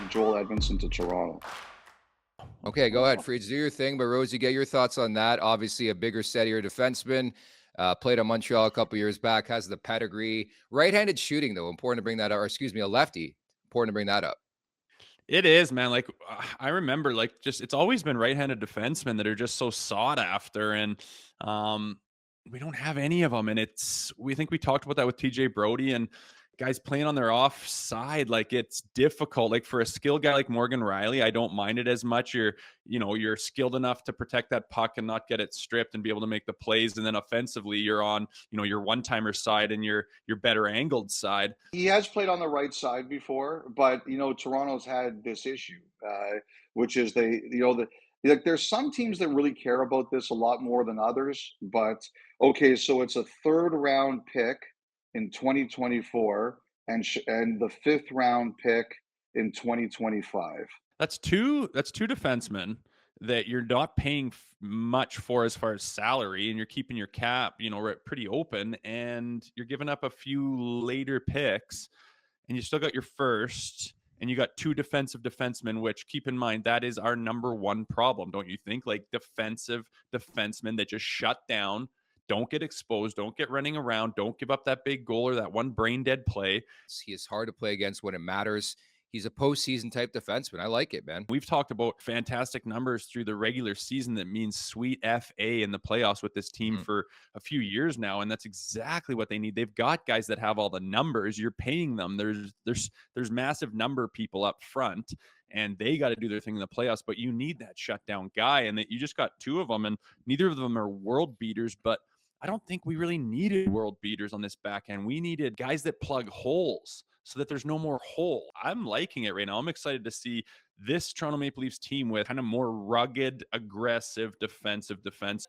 Joel Edmondson to Toronto. Okay, go ahead, Freeds. Do your thing. But Rosie, get your thoughts on that. Obviously, a bigger, steadier defenseman. Played on Montreal a couple years back. Has the pedigree. Right-handed shooting, though. Important to bring that up. Or excuse me, a lefty. Important to bring that up. It is, man. Like I remember, like just it's always been right-handed defensemen that are just so sought after, and we don't have any of them. And we think we talked about that with TJ Brody and guys playing on their offside. Like it's difficult. Like for a skilled guy like Morgan Riley, I don't mind it as much. You're skilled enough to protect that puck and not get it stripped and be able to make the plays. And then offensively, you're on, your one-timer side and your better angled side. He has played on the right side before, but Toronto's had this issue, which is there's some teams that really care about this a lot more than others. But okay, so it's a third round pick in 2024 and the fifth round pick in 2025. That's two defensemen that you're not paying much for as far as salary, and you're keeping your cap, pretty open, and you're giving up a few later picks, and you still got your first, and you got two defensive defensemen, which, keep in mind, that is our number one problem, don't you think? Like defensive defensemen that just shut down, don't get exposed, don't get running around, don't give up that big goal or that one brain dead play. He is hard to play against when it matters. He's a postseason type defenseman. I like it, man. We've talked about fantastic numbers through the regular season that means sweet FA in the playoffs with this team for a few years now, and that's exactly what they need. They've got guys that have all the numbers. You're paying them. There's massive number people up front, and they got to do their thing in the playoffs, but you need that shutdown guy, and that you just got two of them, and neither of them are world beaters, but I don't think we really needed world beaters on this back end. We needed guys that plug holes so that there's no more hole. I'm liking it right now. I'm excited to see this Toronto Maple Leafs team with kind of more rugged, aggressive, defensive defense.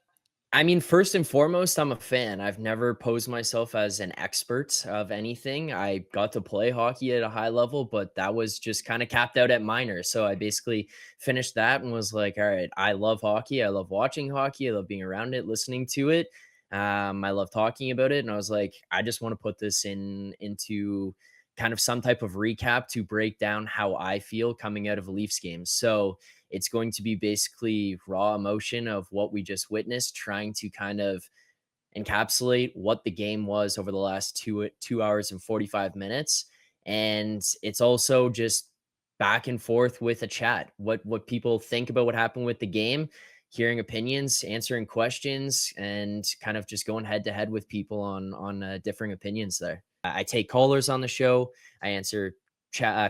I mean, first and foremost, I'm a fan. I've never posed myself as an expert of anything. I got to play hockey at a high level, but that was just kind of capped out at minor. So I basically finished that and was like, all right, I love hockey. I love watching hockey. I love being around it, listening to it. I love talking about it. And I was like, I just want to put this into kind of some type of recap to break down how I feel coming out of a Leafs game. So it's going to be basically raw emotion of what we just witnessed, trying to kind of encapsulate what the game was over the last 2 hours and 45 minutes. And it's also just back and forth with a chat, what people think about what happened with the game, hearing opinions, answering questions, and kind of just going head to head with people on differing opinions there. I take callers on the show. I answer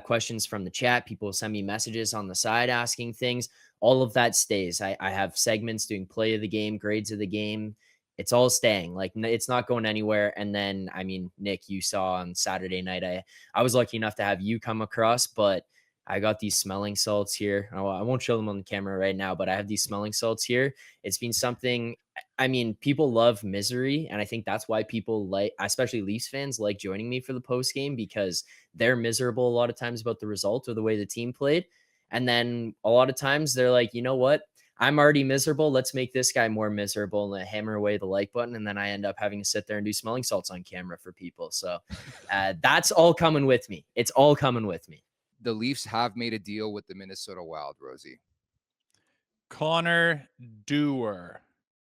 questions from the chat. People send me messages on the side asking things. All of that stays. I have segments doing play of the game, grades of the game. It's all staying. Like, it's not going anywhere. And then, I mean, Nick, you saw on Saturday night, I was lucky enough to have you come across, but I got these smelling salts here. I won't show them on the camera right now, but I have these smelling salts here. It's been something, I mean, people love misery. And I think that's why people like, especially Leafs fans, like joining me for the post game, because they're miserable a lot of times about the result or the way the team played. And then a lot of times they're like, you know what? I'm already miserable. Let's make this guy more miserable, and hammer away the like button. And then I end up having to sit there and do smelling salts on camera for people. So that's all coming with me. It's all coming with me. The Leafs have made a deal with the Minnesota Wild, Rosie. Connor Dewar,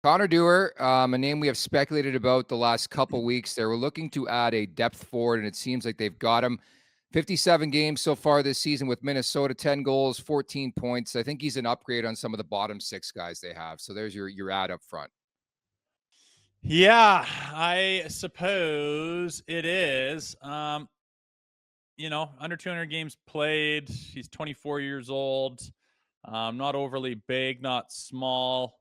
a name we have speculated about the last couple weeks. They were looking to add a depth forward, and it seems like they've got him. 57 games so far this season with Minnesota, 10 goals, 14 points. I think he's an upgrade on some of the bottom six guys they have. So there's your ad up front. Yeah, I suppose it is. Under 200 games played. He's 24 years old. Not overly big, not small.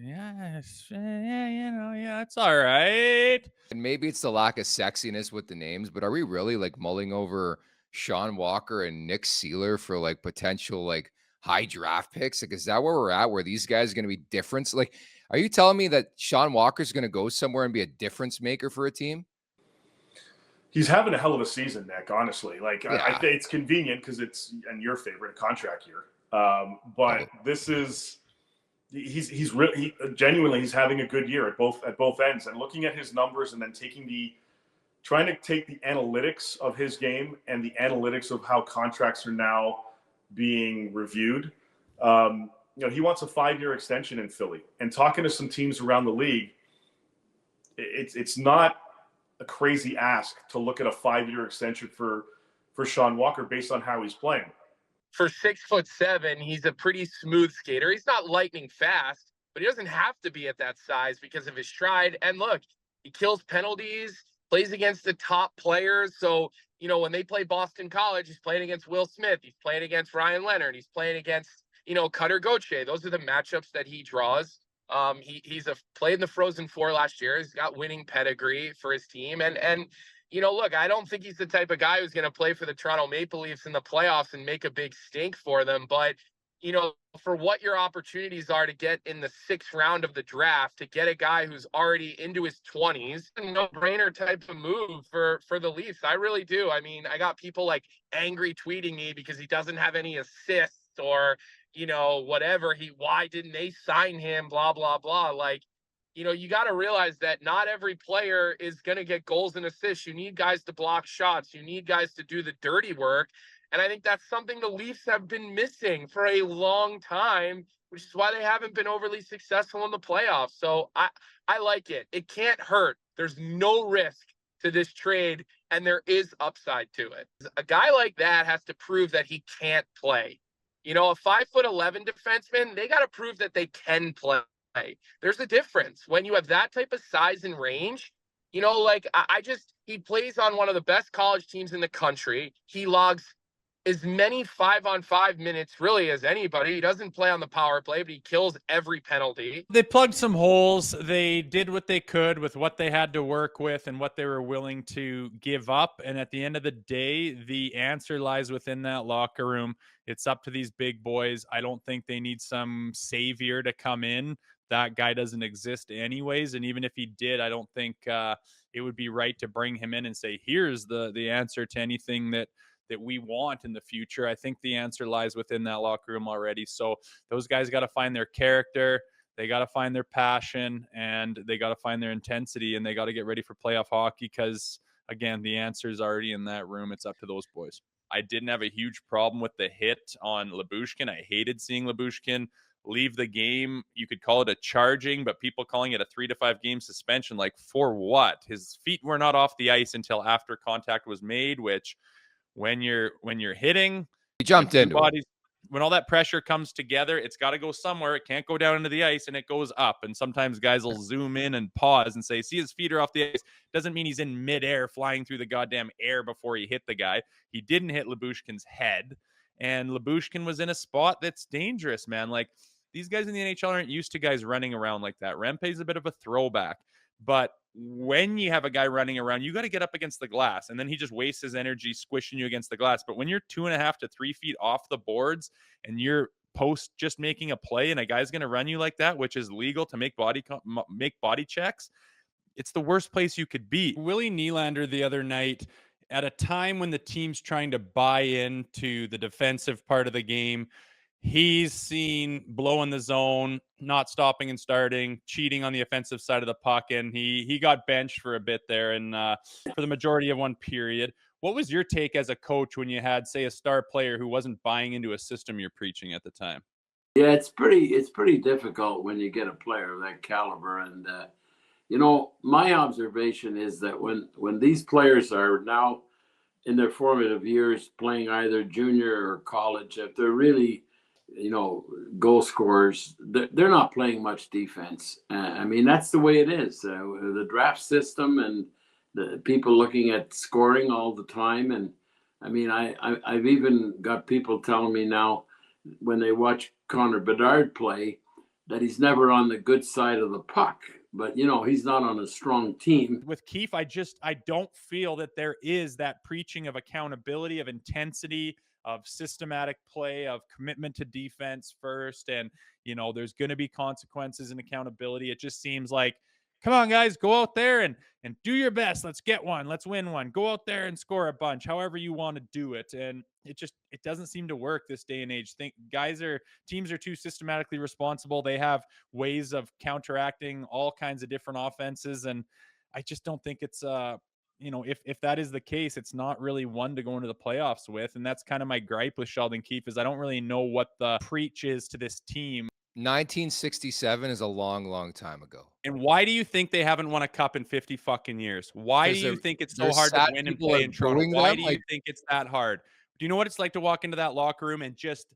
Yeah, it's all right. And maybe it's the lack of sexiness with the names, but are we really like mulling over Sean Walker and Nick Seeler for like potential like high draft picks? Like, is that where we're at, where these guys are going to be difference? Like, are you telling me that Sean Walker is going to go somewhere and be a difference maker for a team? He's having a hell of a season, Nick, honestly. Like, yeah. I think it's convenient because it's, and your favorite, contract year. But this is, he's genuinely, he's having a good year at both ends. And looking at his numbers and then taking the trying to take the analytics of his game and the analytics of how contracts are now being reviewed. He wants a 5-year extension in Philly, and talking to some teams around the league, it's not a crazy ask to look at a 5-year extension for Sean Walker based on how he's playing. For 6'7", he's a pretty smooth skater. He's not lightning fast, but he doesn't have to be at that size because of his stride. And look, he kills penalties, plays against the top players. So, when they play Boston College, he's playing against Will Smith. He's playing against Ryan Leonard. He's playing against, Cutter Gauthier. Those are the matchups that he draws. He's played in the Frozen Four last year. He's got winning pedigree for his team. And look, I don't think he's the type of guy who's going to play for the Toronto Maple Leafs in the playoffs and make a big stink for them. But, for what your opportunities are to get in the 6th round of the draft, to get a guy who's already into his 20s, a no-brainer type of move for the Leafs. I really do. I mean, I got people like angry tweeting me because he doesn't have any assists or, whatever. Why didn't they sign him? Blah, blah, blah. Like, you got to realize that not every player is going to get goals and assists. You need guys to block shots. You need guys to do the dirty work. And I think that's something the Leafs have been missing for a long time, which is why they haven't been overly successful in the playoffs. So I like it. It can't hurt. There's no risk to this trade, and there is upside to it. A guy like that has to prove that he can't play. A 5'11" defenseman, they got to prove that they can play. There's a difference when you have that type of size and range. He plays on one of the best college teams in the country. He logs as many 5-on-5 minutes really as anybody. He doesn't play on the power play, but he kills every penalty. They plugged some holes. They did what they could with what they had to work with and what they were willing to give up. And at the end of the day, the answer lies within that locker room. It's up to these big boys. I don't think they need some savior to come in. That guy doesn't exist anyways. And even if he did, I don't think it would be right to bring him in and say, here's the answer to anything that we want in the future. I think the answer lies within that locker room already. So those guys got to find their character. They got to find their passion, and they got to find their intensity, and they got to get ready for playoff hockey because, again, the answer is already in that room. It's up to those boys. I didn't have a huge problem with the hit on Lyubushkin. I hated seeing Lyubushkin leave the game. You could call it a charging, but people calling it a 3 to 5 game suspension. Like, for what? His feet were not off the ice until after contact was made, which when you're hitting, He jumped into bodies, when all that pressure comes together, it's got to go somewhere. It can't go down into the ice, and it goes up. And sometimes guys will zoom in and pause and say, see, his feet are off the ice. Doesn't mean he's in midair flying through the goddamn air before he hit the guy. He didn't hit Lyubushkin's head, and Lyubushkin was in a spot that's dangerous, man. Like, these guys in the NHL aren't used to guys running around like that. Rempe's a bit of a throwback, but when you have a guy running around, you got to get up against the glass, and then he just wastes his energy squishing you against the glass. But when you're 2.5 to 3 feet off the boards and you're post just making a play, and a guy's going to run you like that, which is legal to make body checks, it's the worst place you could be. Willie Nylander the other night, at a time when the team's trying to buy into the defensive part of the game, he's seen blowing the zone, not stopping and starting, cheating on the offensive side of the puck, and he got benched for a bit there and for the majority of one period. What was your take as a coach when you had, say, a star player who wasn't buying into a system you're preaching at the time? Yeah, it's pretty difficult when you get a player of that caliber. And my observation is that when these players are now in their formative years playing either junior or college, if they're really goal scorers, they're not playing much defense. I mean, that's the way it is. The draft system and the people looking at scoring all the time. And I mean, I've even got people telling me now when they watch Connor Bedard play that he's never on the good side of the puck. But, he's not on a strong team. With Keefe, I don't feel that there is that preaching of accountability, of intensity, of systematic play, of commitment to defense first. And, there's going to be consequences and accountability. It just seems like, come on, guys, go out there and do your best. Let's get one. Let's win one. Go out there and score a bunch, however you want to do it. And it doesn't seem to work this day and age. Teams are too systematically responsible. They have ways of counteracting all kinds of different offenses. And I just don't think it's you know, if that is the case, it's not really one to go into the playoffs with. And that's kind of my gripe with Sheldon Keefe, is I don't really know what the preach is to this team. 1967 is a long, long time ago. And why do you think they haven't won a cup in 50 fucking years? Why do you think it's so hard to win and play in Toronto? Why do you think it's that hard? Do you know what it's like to walk into that locker room and just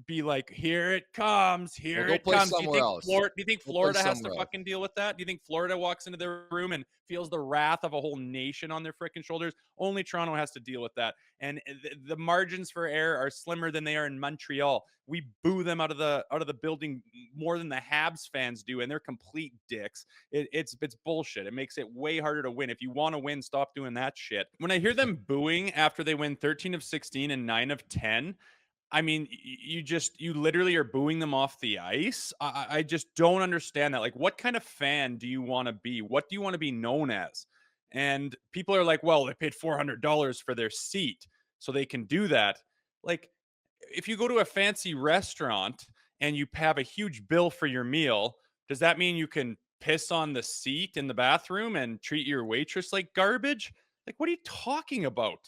be like, here it comes, here it comes? Do you think Florida has to fucking deal with that? Do you think Florida walks into their room and feels the wrath of a whole nation on their freaking shoulders? Only Toronto has to deal with that. And the margins for error are slimmer than they are in Montreal. We boo them out of the building more than the Habs fans do, and they're complete dicks. It's bullshit. It makes it way harder to win. If you want to win, stop doing that shit. When I hear them booing after they win 13 of 16 and 9 of 10, I mean, you literally are booing them off the ice. I just don't understand that. Like, what kind of fan do you want to be? What do you want to be known as? And people are like, well, they paid $400 for their seat, so they can do that. Like, if you go to a fancy restaurant and you have a huge bill for your meal, does that mean you can piss on the seat in the bathroom and treat your waitress like garbage? Like, what are you talking about?